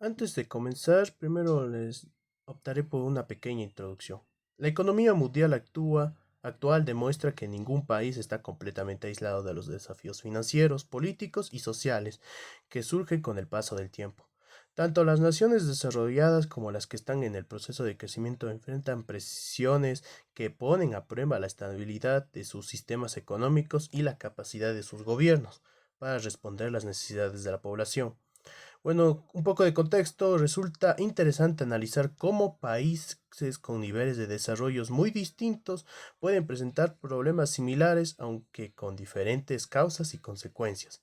Antes de comenzar, primero les optaré por una pequeña introducción. La economía mundial actual demuestra que ningún país está completamente aislado de los desafíos financieros, políticos y sociales que surgen con el paso del tiempo. Tanto las naciones desarrolladas como las que están en el proceso de crecimiento enfrentan presiones que ponen a prueba la estabilidad de sus sistemas económicos y la capacidad de sus gobiernos para responder a las necesidades de la población. Bueno, un poco de contexto, resulta interesante analizar cómo países con niveles de desarrollos muy distintos pueden presentar problemas similares, aunque con diferentes causas y consecuencias.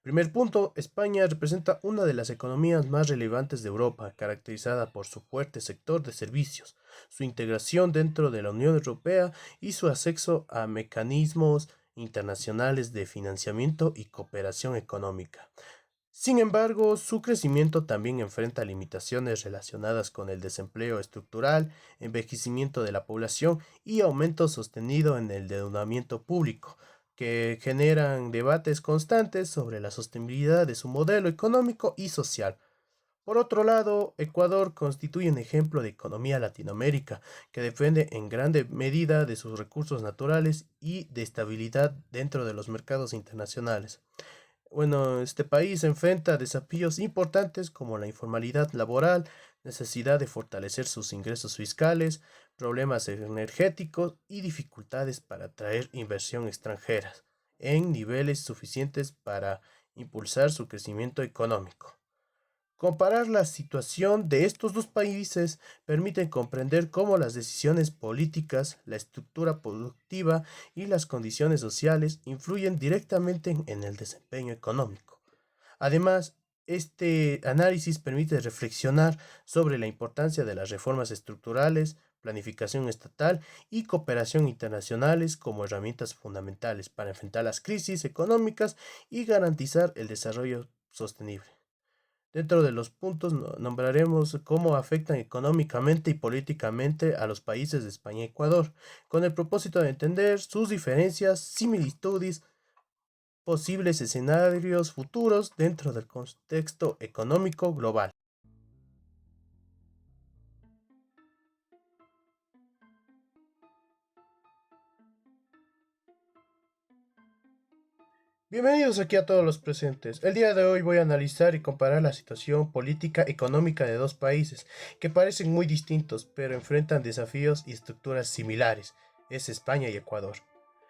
Primer punto, España representa una de las economías más relevantes de Europa, caracterizada por su fuerte sector de servicios, su integración dentro de la Unión Europea y su acceso a mecanismos internacionales de financiamiento y cooperación económica. Sin embargo, su crecimiento también enfrenta limitaciones relacionadas con el desempleo estructural, envejecimiento de la población y aumento sostenido en el endeudamiento público, que generan debates constantes sobre la sostenibilidad de su modelo económico y social. Por otro lado, Ecuador constituye un ejemplo de economía latinoamérica que depende en grande medida de sus recursos naturales y de estabilidad dentro de los mercados internacionales. Bueno, este país enfrenta desafíos importantes como la informalidad laboral, necesidad de fortalecer sus ingresos fiscales, problemas energéticos y dificultades para atraer inversión extranjera en niveles suficientes para impulsar su crecimiento económico. Comparar la situación de estos dos países permite comprender cómo las decisiones políticas, la estructura productiva y las condiciones sociales influyen directamente en el desempeño económico. Además, este análisis permite reflexionar sobre la importancia de las reformas estructurales, planificación estatal y cooperación internacionales como herramientas fundamentales para enfrentar las crisis económicas y garantizar el desarrollo sostenible. Dentro de los puntos nombraremos cómo afectan económicamente y políticamente a los países de España y Ecuador, con el propósito de entender sus diferencias, similitudes, posibles escenarios futuros dentro del contexto económico global. Bienvenidos aquí a todos los presentes. El día de hoy voy a analizar y comparar la situación política económica de dos países que parecen muy distintos, pero enfrentan desafíos y estructuras similares. Es España y Ecuador.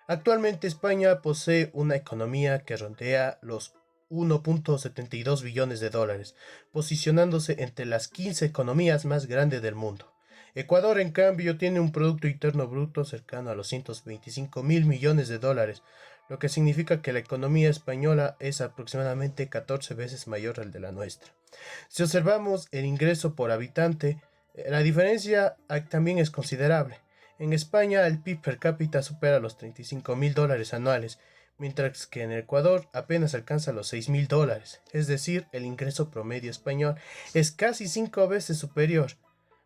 Actualmente España posee una economía que rondea los 1.72 billones de dólares, posicionándose entre las 15 economías más grandes del mundo. Ecuador, en cambio, tiene un Producto Interno Bruto cercano a los 125.000 millones de dólares, lo que significa que la economía española es aproximadamente 14 veces mayor al de la nuestra. Si observamos el ingreso por habitante, la diferencia también es considerable. En España el PIB per cápita supera los 35.000 dólares anuales, mientras que en Ecuador apenas alcanza los 6.000 dólares, es decir, el ingreso promedio español es casi 5 veces superior.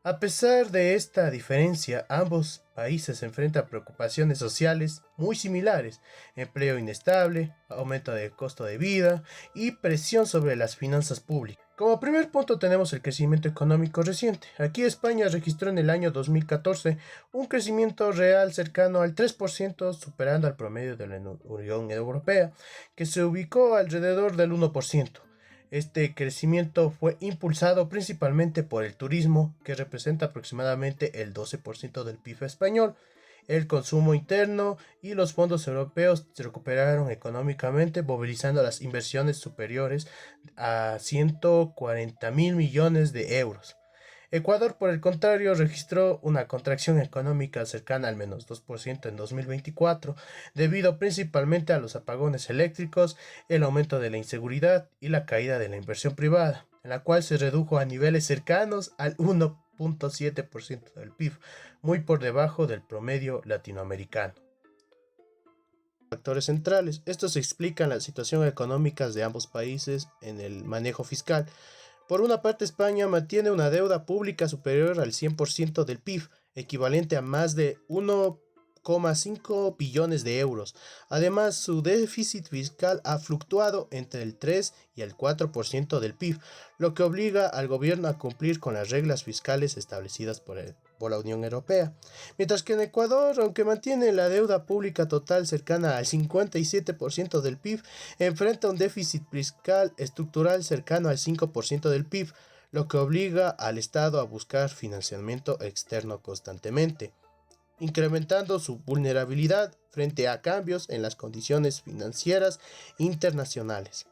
A pesar de esta diferencia, ambos países enfrentan preocupaciones sociales muy similares: empleo inestable, aumento del costo de vida y presión sobre las finanzas públicas. Como primer punto tenemos el crecimiento económico reciente. Aquí España registró en el año 2014 un crecimiento real cercano al 3%, superando al promedio de la Unión Europea, que se ubicó alrededor del 1%. Este crecimiento fue impulsado principalmente por el turismo, que representa aproximadamente el 12% del PIB español. El consumo interno y los fondos europeos se recuperaron económicamente, movilizando las inversiones superiores a 140.000 millones de euros. Ecuador, por el contrario, registró una contracción económica cercana al menos 2% en 2024, debido principalmente a los apagones eléctricos, el aumento de la inseguridad y la caída de la inversión privada, en la cual se redujo a niveles cercanos al 1.7% del PIB, muy por debajo del promedio latinoamericano. Factores centrales. Estos explican la situación económica de ambos países en el manejo fiscal. Por una parte, España mantiene una deuda pública superior al 100% del PIB, equivalente a más de billones de euros. Además, su déficit fiscal ha fluctuado entre el 3 y el 4% del PIB, lo que obliga al gobierno a cumplir con las reglas fiscales establecidas por la Unión Europea. Mientras que en Ecuador, aunque mantiene la deuda pública total cercana al 57% del PIB, enfrenta un déficit fiscal estructural cercano al 5% del PIB, lo que obliga al Estado a buscar financiamiento externo constantemente, incrementando su vulnerabilidad frente a cambios en las condiciones financieras internacionales.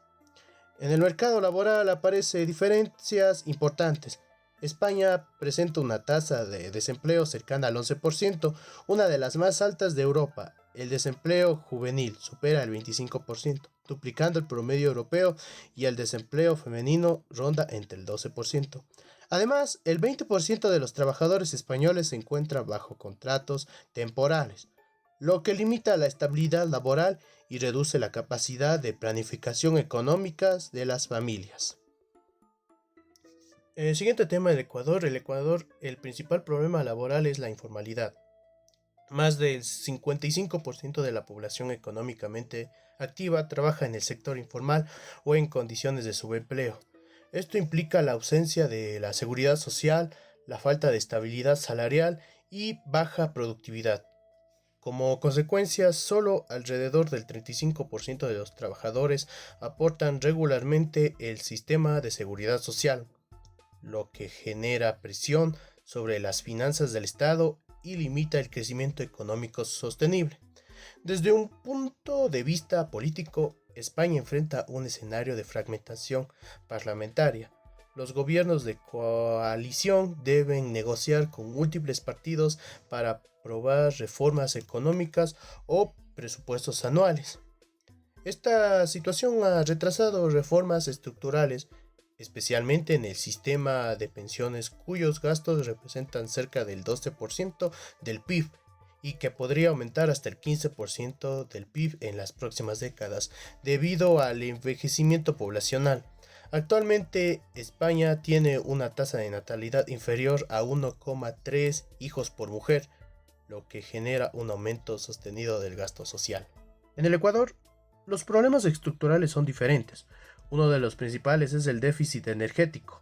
En el mercado laboral aparecen diferencias importantes. España presenta una tasa de desempleo cercana al 11%, una de las más altas de Europa. El desempleo juvenil supera el 25%, duplicando el promedio europeo, y el desempleo femenino ronda entre el 12%. Además, el 20% de los trabajadores españoles se encuentra bajo contratos temporales, lo que limita la estabilidad laboral y reduce la capacidad de planificación económica de las familias. El siguiente tema del Ecuador. El principal problema laboral es la informalidad. Más del 55% de la población económicamente activa trabaja en el sector informal o en condiciones de subempleo. Esto implica la ausencia de la seguridad social, la falta de estabilidad salarial y baja productividad. Como consecuencia, solo alrededor del 35% de los trabajadores aportan regularmente el sistema de seguridad social, lo que genera presión sobre las finanzas del Estado y limita el crecimiento económico sostenible. Desde un punto de vista político, España enfrenta un escenario de fragmentación parlamentaria. Los gobiernos de coalición deben negociar con múltiples partidos para aprobar reformas económicas o presupuestos anuales. Esta situación ha retrasado reformas estructurales, especialmente en el sistema de pensiones, cuyos gastos representan cerca del 12% del PIB y que podría aumentar hasta el 15% del PIB en las próximas décadas, debido al envejecimiento poblacional. Actualmente, España tiene una tasa de natalidad inferior a 1,3 hijos por mujer, lo que genera un aumento sostenido del gasto social. En el Ecuador, los problemas estructurales son diferentes. Uno de los principales es el déficit energético.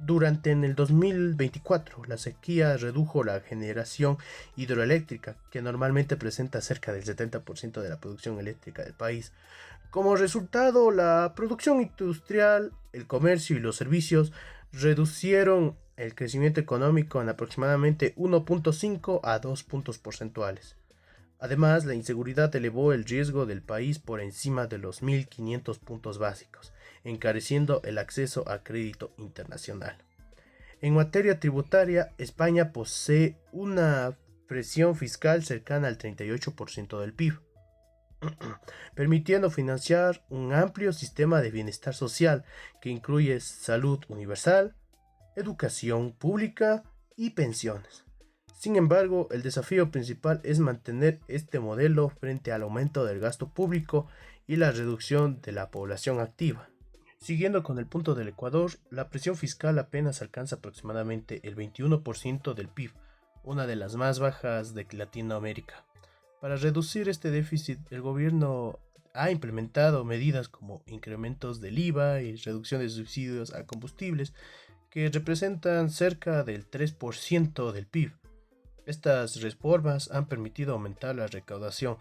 Durante el 2024, la sequía redujo la generación hidroeléctrica, que normalmente presenta cerca del 70% de la producción eléctrica del país. Como resultado, la producción industrial, el comercio y los servicios reducieron el crecimiento económico en aproximadamente 1,5 a 2 puntos porcentuales. Además, la inseguridad elevó el riesgo del país por encima de los 1.500 puntos básicos, encareciendo el acceso a crédito internacional. En materia tributaria, España posee una presión fiscal cercana al 38% del PIB, permitiendo financiar un amplio sistema de bienestar social que incluye salud universal, educación pública y pensiones. Sin embargo, el desafío principal es mantener este modelo frente al aumento del gasto público y la reducción de la población activa. Siguiendo con el punto del Ecuador, la presión fiscal apenas alcanza aproximadamente el 21% del PIB, una de las más bajas de Latinoamérica. Para reducir este déficit, el gobierno ha implementado medidas como incrementos del IVA y reducción de subsidios a combustibles, que representan cerca del 3% del PIB. Estas reformas han permitido aumentar la recaudación,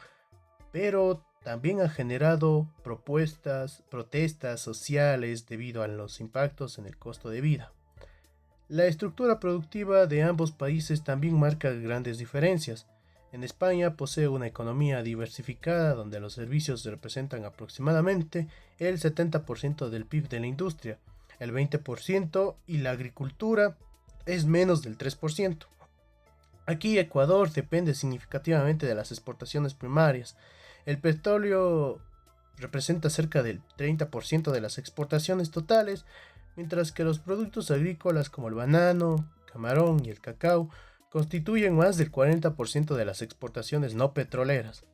pero también han generado protestas sociales debido a los impactos en el costo de vida. La estructura productiva de ambos países también marca grandes diferencias. En España posee una economía diversificada donde los servicios representan aproximadamente el 70% del PIB de la industria, el 20%, y la agricultura es menos del 3%. Aquí Ecuador depende significativamente de las exportaciones primarias. El petróleo representa cerca del 30% de las exportaciones totales, mientras que los productos agrícolas como el banano, camarón y el cacao constituyen más del 40% de las exportaciones no petroleras.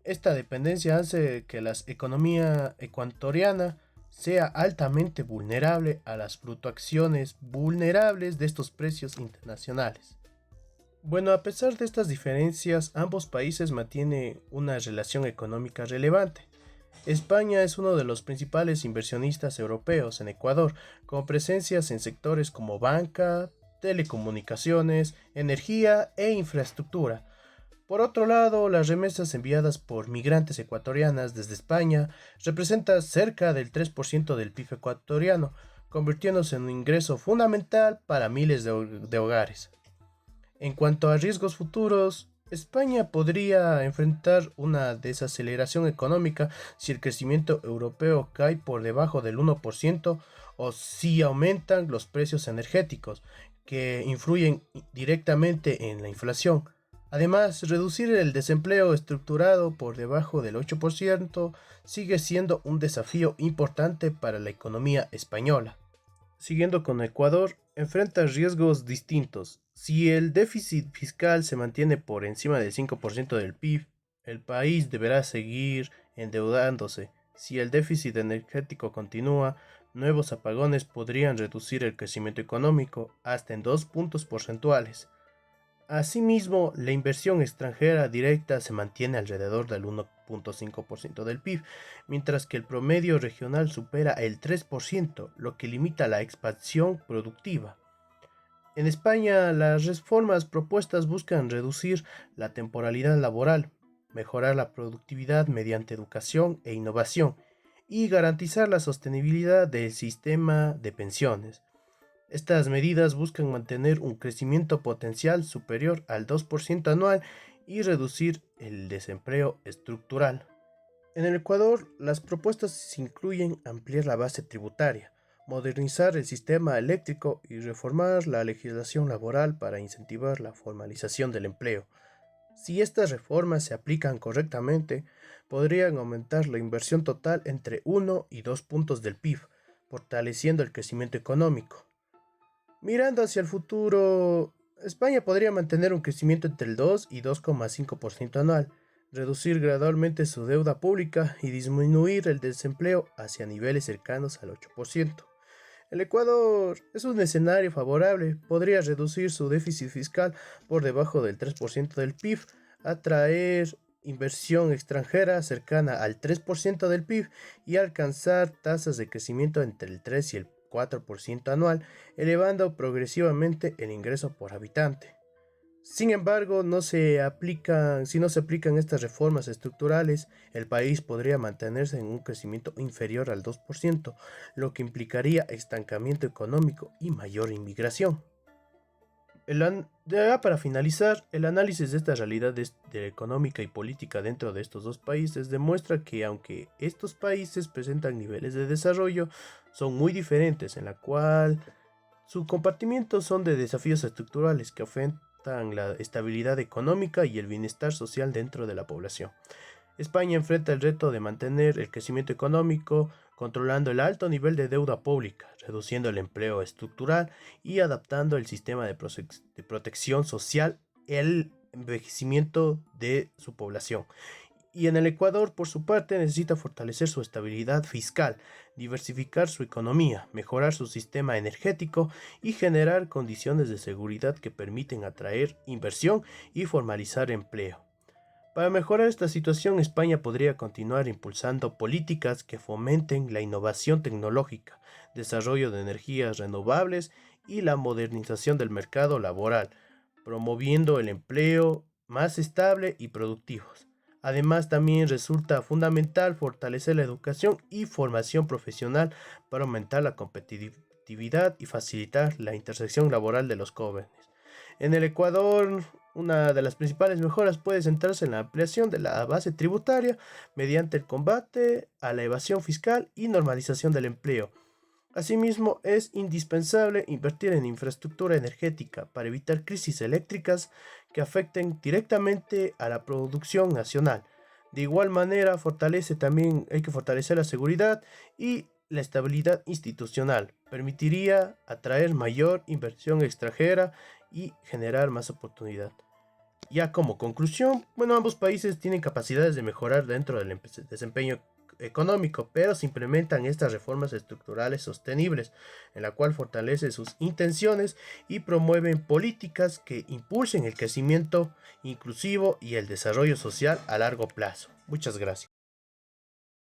Esta dependencia hace que la economía ecuatoriana sea altamente vulnerable a las fluctuaciones vulnerables de estos precios internacionales. Bueno, a pesar de estas diferencias, ambos países mantienen una relación económica relevante. España es uno de los principales inversionistas europeos en Ecuador, con presencias en sectores como banca, telecomunicaciones, energía e infraestructura. Por otro lado, las remesas enviadas por migrantes ecuatorianas desde España representan cerca del 3% del PIB ecuatoriano, convirtiéndose en un ingreso fundamental para miles de hogares. En cuanto a riesgos futuros, España podría enfrentar una desaceleración económica si el crecimiento europeo cae por debajo del 1% o si aumentan los precios energéticos, que influyen directamente en la inflación. Además, reducir el desempleo estructurado por debajo del 8% sigue siendo un desafío importante para la economía española. Siguiendo con Ecuador, enfrenta riesgos distintos. Si el déficit fiscal se mantiene por encima del 5% del PIB, el país deberá seguir endeudándose. Si el déficit energético continúa, nuevos apagones podrían reducir el crecimiento económico hasta en 2 puntos porcentuales. Asimismo, la inversión extranjera directa se mantiene alrededor del 1,5% del PIB, mientras que el promedio regional supera el 3%, lo que limita la expansión productiva. En España, las reformas propuestas buscan reducir la temporalidad laboral, mejorar la productividad mediante educación e innovación y garantizar la sostenibilidad del sistema de pensiones. Estas medidas buscan mantener un crecimiento potencial superior al 2% anual y reducir el desempleo estructural. En el Ecuador, las propuestas incluyen ampliar la base tributaria, modernizar el sistema eléctrico y reformar la legislación laboral para incentivar la formalización del empleo. Si estas reformas se aplican correctamente, podrían aumentar la inversión total entre 1 y 2 puntos del PIB, fortaleciendo el crecimiento económico. Mirando hacia el futuro, España podría mantener un crecimiento entre el 2 y 2,5% anual, reducir gradualmente su deuda pública y disminuir el desempleo hacia niveles cercanos al 8%. El Ecuador es un escenario favorable, podría reducir su déficit fiscal por debajo del 3% del PIB, atraer inversión extranjera cercana al 3% del PIB y alcanzar tasas de crecimiento entre el 3 y el 4% anual, elevando progresivamente el ingreso por habitante. Sin embargo, si no se aplican estas reformas estructurales, el país podría mantenerse en un crecimiento inferior al 2%, lo que implicaría estancamiento económico y mayor inmigración. Ya para finalizar, el análisis de estas realidades económica y política dentro de estos dos países demuestra que aunque estos países presentan niveles de desarrollo, son muy diferentes, en la cual su compartimiento son de desafíos estructurales que afectan la estabilidad económica y el bienestar social dentro de la población. España enfrenta el reto de mantener el crecimiento económico, controlando el alto nivel de deuda pública, reduciendo el empleo estructural y adaptando el sistema de protección social al envejecimiento de su población. Y en el Ecuador, por su parte, necesita fortalecer su estabilidad fiscal, diversificar su economía, mejorar su sistema energético y generar condiciones de seguridad que permiten atraer inversión y formalizar empleo. Para mejorar esta situación, España podría continuar impulsando políticas que fomenten la innovación tecnológica, desarrollo de energías renovables y la modernización del mercado laboral, promoviendo el empleo más estable y productivo. Además, también resulta fundamental fortalecer la educación y formación profesional para aumentar la competitividad y facilitar la intersección laboral de los jóvenes. En el Ecuador, una de las principales mejoras puede centrarse en la ampliación de la base tributaria mediante el combate a la evasión fiscal y normalización del empleo. Asimismo, es indispensable invertir en infraestructura energética para evitar crisis eléctricas que afecten directamente a la producción nacional. De igual manera, hay que fortalecer la seguridad y la estabilidad institucional. Permitiría atraer mayor inversión extranjera y generar más oportunidad. Ya como conclusión, bueno, ambos países tienen capacidades de mejorar dentro del desempeño económico, pero se implementan estas reformas estructurales sostenibles, en la cual fortalece sus intenciones y promueven políticas que impulsen el crecimiento inclusivo y el desarrollo social a largo plazo. Muchas gracias.